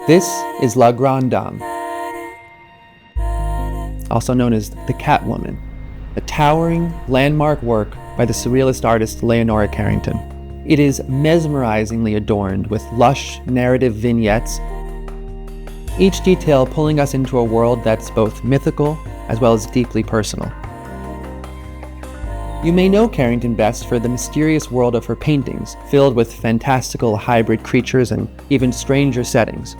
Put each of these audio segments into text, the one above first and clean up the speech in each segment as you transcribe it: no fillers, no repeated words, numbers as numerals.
This is La Grande Dame, also known as the Catwoman, a towering landmark work by the surrealist artist Leonora Carrington. It is mesmerizingly adorned with lush narrative vignettes, each detail pulling us into a world that's both mythical as well as deeply personal. You may know Carrington best for the mysterious world of her paintings, filled with fantastical hybrid creatures and even stranger settings.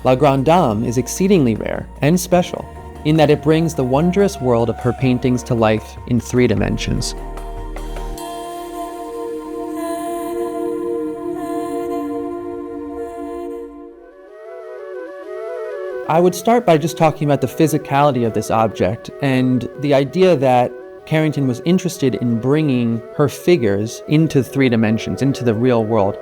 La Grande Dame is exceedingly rare and special in that it brings the wondrous world of her paintings to life in 3 dimensions. I would start by just talking about the physicality of this object and the idea that Carrington was interested in bringing her figures into 3 dimensions, into the real world.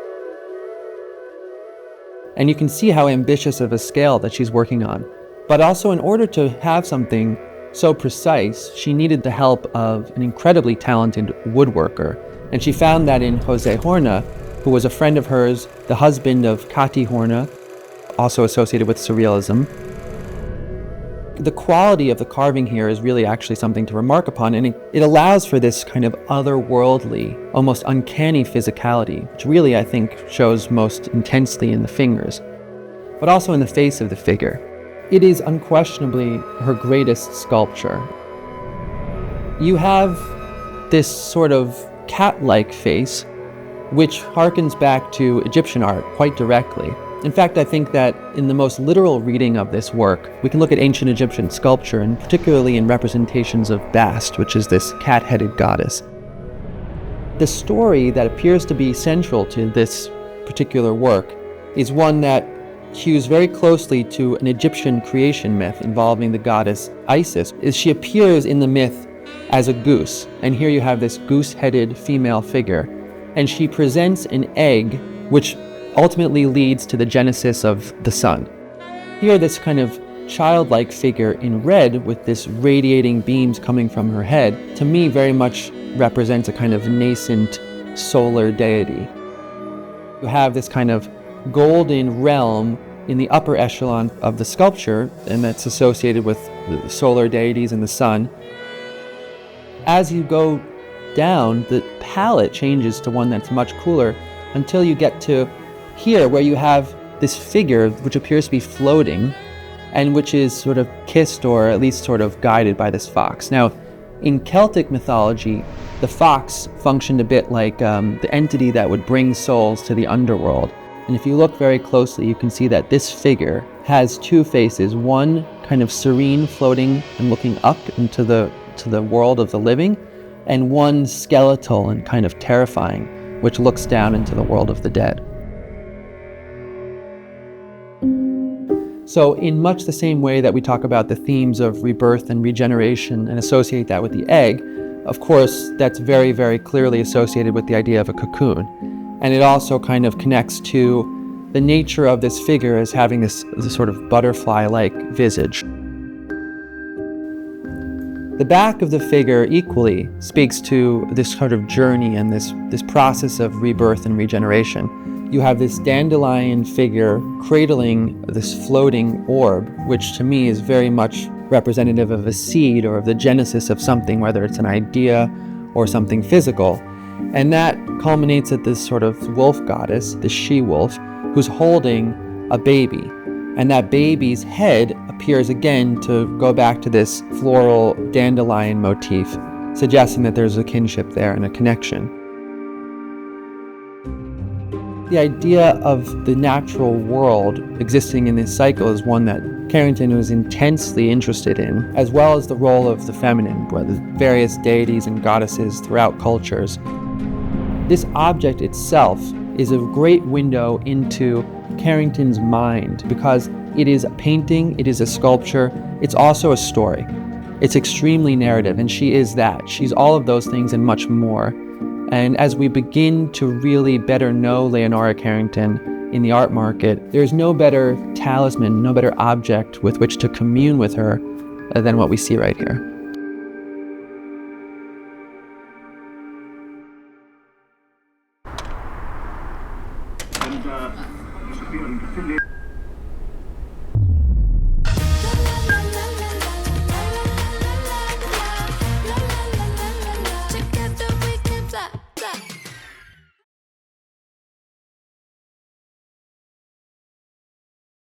And you can see how ambitious of a scale that she's working on. But also, in order to have something so precise, she needed the help of an incredibly talented woodworker. And she found that in Jose Horna, who was a friend of hers, the husband of Cati Horna, also associated with surrealism. The quality of the carving here is really actually something to remark upon, and it allows for this kind of otherworldly, almost uncanny physicality, which really, I think, shows most intensely in the fingers, but also in the face of the figure. It is unquestionably her greatest sculpture. You have this sort of cat-like face, which harkens back to Egyptian art quite directly. In fact, I think that in the most literal reading of this work, we can look at ancient Egyptian sculpture, and particularly in representations of Bast, which is this cat-headed goddess. The story that appears to be central to this particular work is one that hews very closely to an Egyptian creation myth involving the goddess Isis. She appears in the myth as a goose, and here you have this goose-headed female figure, and she presents an egg which ultimately leads to the genesis of the sun. Here, this kind of childlike figure in red with this radiating beams coming from her head, to me very much represents a kind of nascent solar deity. You have this kind of golden realm in the upper echelon of the sculpture, and that's associated with the solar deities and the sun. As you go down, the palette changes to one that's much cooler until you get to here, where you have this figure which appears to be floating and which is sort of kissed or at least sort of guided by this fox. Now, in Celtic mythology, the fox functioned a bit like the entity that would bring souls to the underworld. And if you look very closely, you can see that this figure has 2 faces, one kind of serene, floating and looking up into the world of the living, and one skeletal and kind of terrifying, which looks down into the world of the dead. So in much the same way that we talk about the themes of rebirth and regeneration and associate that with the egg, of course, that's very, very clearly associated with the idea of a cocoon. And it also kind of connects to the nature of this figure as having this sort of butterfly-like visage. The back of the figure equally speaks to this sort of journey and this process of rebirth and regeneration. You have this dandelion figure cradling this floating orb, which to me is very much representative of a seed or of the genesis of something, whether it's an idea or something physical. And that culminates at this sort of wolf goddess, the she-wolf, who's holding a baby. And that baby's head appears again to go back to this floral dandelion motif, suggesting that there's a kinship there and a connection. The idea of the natural world existing in this cycle is one that Carrington was intensely interested in, as well as the role of the feminine, with various deities and goddesses throughout cultures. This object itself is a great window into Carrington's mind because it is a painting, it is a sculpture, it's also a story. It's extremely narrative, and she is that. She's all of those things and much more. And as we begin to really better know Leonora Carrington in the art market, there's no better talisman, no better object with which to commune with her than what we see right here.